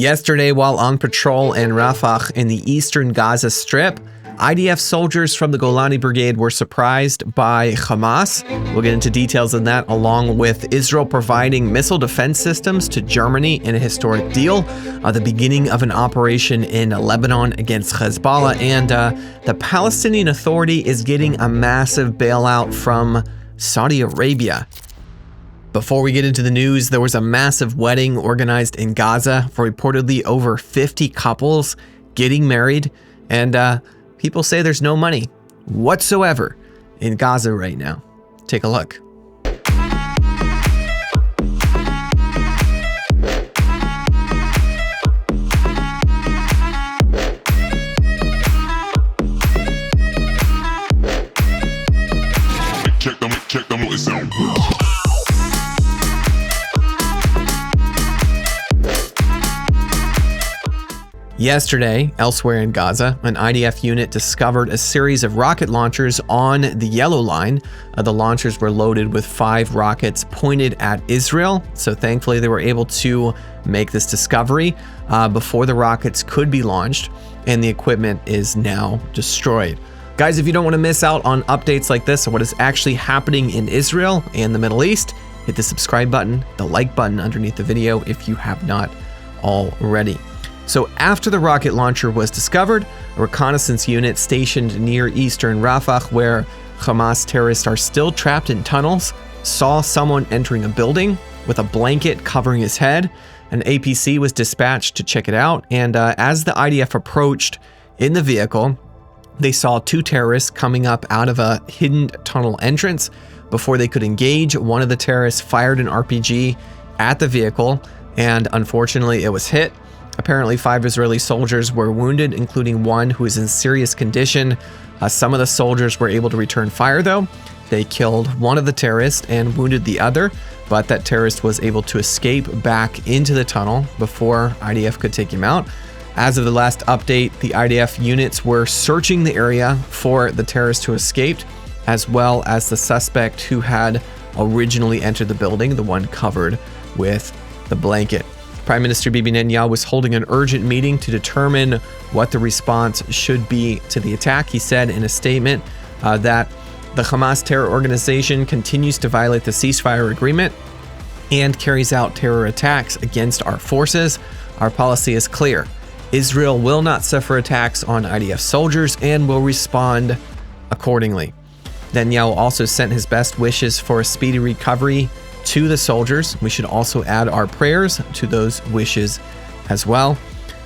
Yesterday, while on patrol in Rafah in the eastern Gaza Strip, IDF soldiers from the Golani Brigade were surprised by Hamas. We'll get into details on that, along with Israel providing missile defense systems to Germany in a historic deal, the beginning of an operation in Lebanon against Hezbollah, and the Palestinian Authority is getting a massive bailout from Saudi Arabia. Before we get into the news, there was a massive wedding organized in Gaza for reportedly over 50 couples getting married, and people say there's no money whatsoever in Gaza right now. Take a look. Check them what it sound. Yesterday, elsewhere in Gaza, an IDF unit discovered a series of rocket launchers on the yellow line. The launchers were loaded with 5 rockets pointed at Israel, so thankfully they were able to make this discovery before the rockets could be launched, and the equipment is now destroyed. Guys, if you don't want to miss out on updates like this or what is actually happening in Israel and the Middle East, hit the subscribe button, the like button underneath the video if you have not already. So after the rocket launcher was discovered, a reconnaissance unit stationed near eastern Rafah, where Hamas terrorists are still trapped in tunnels, saw someone entering a building with a blanket covering his head. An APC was dispatched to check it out, and as the IDF approached in the vehicle, they saw 2 terrorists coming up out of a hidden tunnel entrance. Before they could engage, one of the terrorists fired an RPG at the vehicle, and unfortunately it was hit. Apparently 5 Israeli soldiers were wounded, including one who is in serious condition. Some of the soldiers were able to return fire though. They killed one of the terrorists and wounded the other, but that terrorist was able to escape back into the tunnel before IDF could take him out. As of the last update, the IDF units were searching the area for the terrorist who escaped, as well as the suspect who had originally entered the building, the one covered with the blanket. Prime Minister Bibi Netanyahu was holding an urgent meeting to determine what the response should be to the attack. He said in a statement that the Hamas terror organization continues to violate the ceasefire agreement and carries out terror attacks against our forces. Our policy is clear. Israel will not suffer attacks on IDF soldiers and will respond accordingly. Netanyahu also sent his best wishes for a speedy recovery to the soldiers. We should also add our prayers to those wishes as well.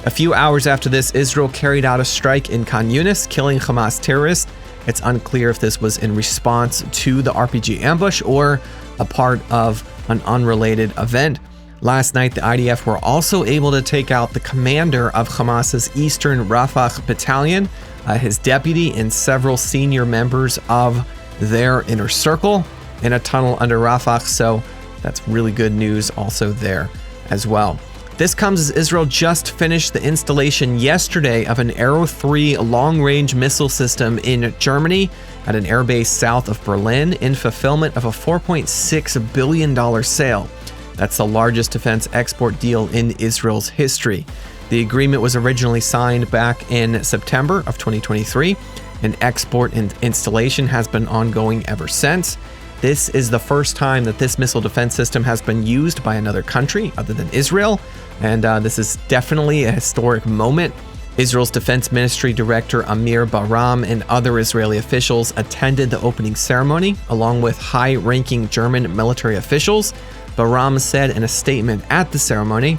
A few hours after this, Israel carried out a strike in Khan Yunis, killing Hamas terrorists. It's unclear if this was in response to the RPG ambush or a part of an unrelated event. Last night, the IDF were also able to take out the commander of Hamas's Eastern Rafah battalion, his deputy, and several senior members of their inner circle in a tunnel under Rafah, so that's really good news also there as well. This comes as Israel just finished the installation yesterday of an Arrow 3 long-range missile system in Germany at an airbase south of Berlin in fulfillment of a $4.6 billion sale. That's the largest defense export deal in Israel's history. The agreement was originally signed back in September of 2023, and export and installation has been ongoing ever since. This is the first time that this missile defense system has been used by another country other than Israel, and this is definitely a historic moment. Israel's Defense Ministry Director Amir Bahram and other Israeli officials attended the opening ceremony, along with high-ranking German military officials. Bahram said in a statement at the ceremony,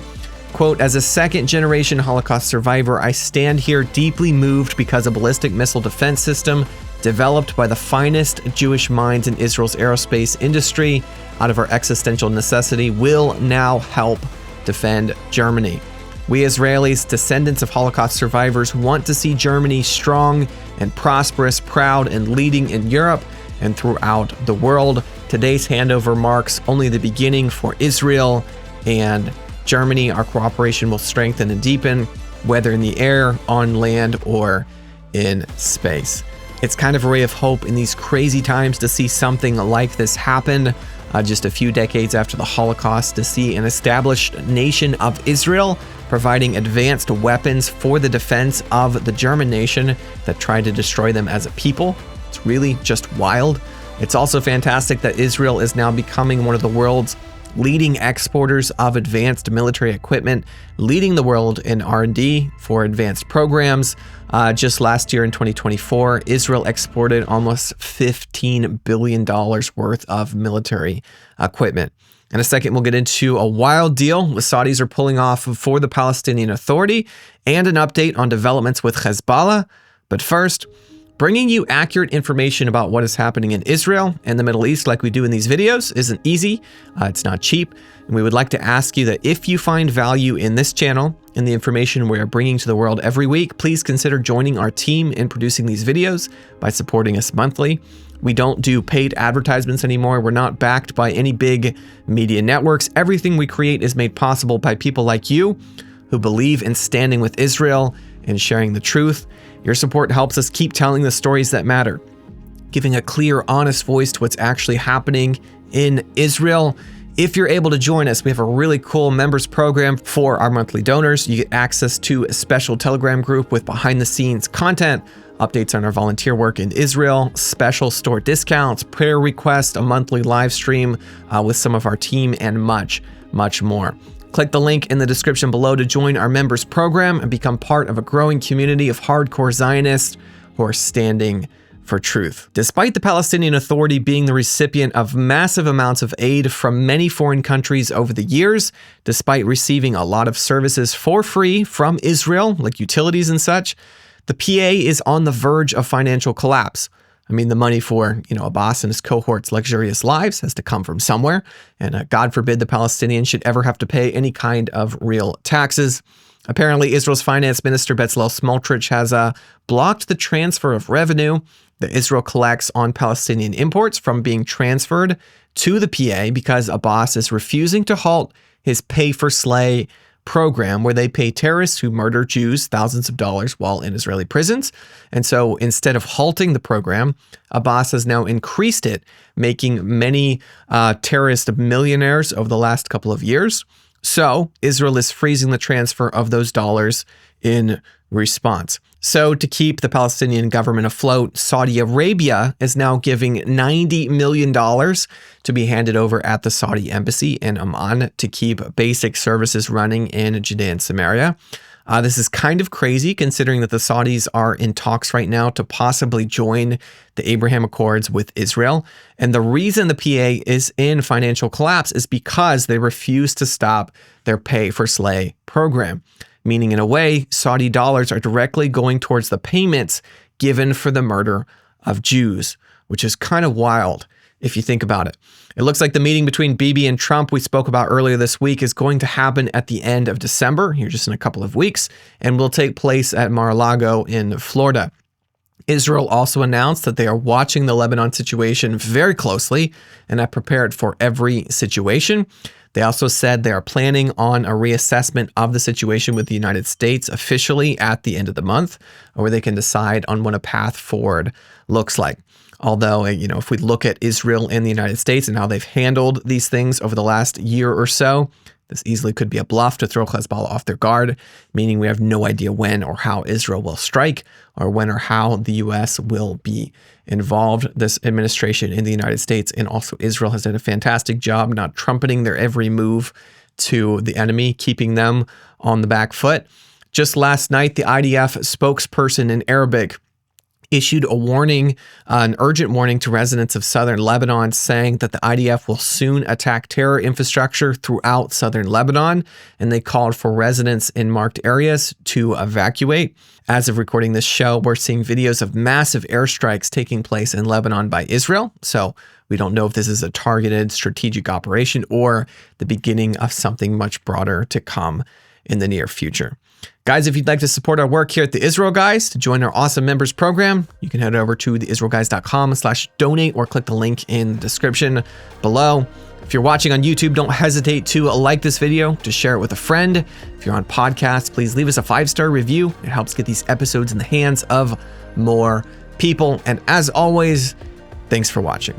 quote, "As a second-generation Holocaust survivor, I stand here deeply moved because a ballistic missile defense system developed by the finest Jewish minds in Israel's aerospace industry out of our existential necessity will now help defend Germany. We Israelis, descendants of Holocaust survivors, want to see Germany strong and prosperous, proud and leading in Europe and throughout the world. Today's handover marks only the beginning for Israel and Germany. Our cooperation will strengthen and deepen, whether in the air, on land, or in space." It's kind of a ray of hope in these crazy times to see something like this happen. just a few decades after the Holocaust, to see an established nation of Israel providing advanced weapons for the defense of the German nation that tried to destroy them as a people. It's really just wild. It's also fantastic that Israel is now becoming one of the world's leading exporters of advanced military equipment, leading the world in R&D for advanced programs. Just last year in 2024, Israel exported almost $15 billion worth of military equipment. In a second, we'll get into a wild deal the Saudis are pulling off for the Palestinian Authority and an update on developments with Hezbollah. But first, bringing you accurate information about what is happening in Israel and the Middle East like we do in these videos isn't easy, it's not cheap, and we would like to ask you that if you find value in this channel and the information we are bringing to the world every week, please consider joining our team in producing these videos by supporting us monthly. We don't do paid advertisements anymore. We're not backed by any big media networks. Everything we create is made possible by people like you who believe in standing with Israel and sharing the truth. Your support helps us keep telling the stories that matter, giving a clear, honest voice to what's actually happening in Israel. If you're able to join us, we have a really cool members program for our monthly donors. You get access to a special Telegram group with behind-the-scenes content, updates on our volunteer work in Israel, special store discounts, prayer requests, a monthly live stream with some of our team, and much, much more. Click the link in the description below to join our members program and become part of a growing community of hardcore Zionists who are standing for truth. Despite the Palestinian Authority being the recipient of massive amounts of aid from many foreign countries over the years, despite receiving a lot of services for free from Israel, like utilities and such, the PA is on the verge of financial collapse. I mean, the money for, Abbas and his cohorts' luxurious lives has to come from somewhere, and God forbid the Palestinians should ever have to pay any kind of real taxes. Apparently, Israel's finance minister Bezalel Smotrich has blocked the transfer of revenue that Israel collects on Palestinian imports from being transferred to the PA because Abbas is refusing to halt his pay-for-slay program where they pay terrorists who murder Jews thousands of dollars while in Israeli prisons. And so instead of halting the program, Abbas has now increased it, making many terrorist millionaires over the last couple of years. So Israel is freezing the transfer of those dollars in response. So to keep the Palestinian government afloat, Saudi Arabia is now giving $90 million to be handed over at the Saudi embassy in Amman to keep basic services running in Judea and Samaria. This is kind of crazy considering that the Saudis are in talks right now to possibly join the Abraham Accords with Israel. And the reason the PA is in financial collapse is because they refuse to stop their pay-for-slay program. Meaning, in a way, Saudi dollars are directly going towards the payments given for the murder of Jews, which is kind of wild if you think about it. It looks like the meeting between Bibi and Trump we spoke about earlier this week is going to happen at the end of December, here just in a couple of weeks, and will take place at Mar-a-Lago in Florida. Israel also announced that they are watching the Lebanon situation very closely and have prepared for every situation. They also said they are planning on a reassessment of the situation with the United States officially at the end of the month, where they can decide on what a path forward looks like. Although, if we look at Israel and the United States and how they've handled these things over the last year or so, this easily could be a bluff to throw Hezbollah off their guard, meaning we have no idea when or how Israel will strike or when or how the U.S. will be involved. This administration in the United States and also Israel has done a fantastic job not trumpeting their every move to the enemy, keeping them on the back foot. Just last night, the IDF spokesperson in Arabic issued a warning, an urgent warning to residents of southern Lebanon, saying that the IDF will soon attack terror infrastructure throughout southern Lebanon, and they called for residents in marked areas to evacuate. As of recording this show, we're seeing videos of massive airstrikes taking place in Lebanon by Israel, so we don't know if this is a targeted strategic operation or the beginning of something much broader to come in the near future. Guys, if you'd like to support our work here at the Israel Guys to join our awesome members program, you can head over to theisraelguys.com/donate or click the link in the description below. If you're watching on YouTube, don't hesitate to like this video, to share it with a friend. If you're on podcasts, please leave us a 5-star review. It helps get these episodes in the hands of more people. And as always, thanks for watching.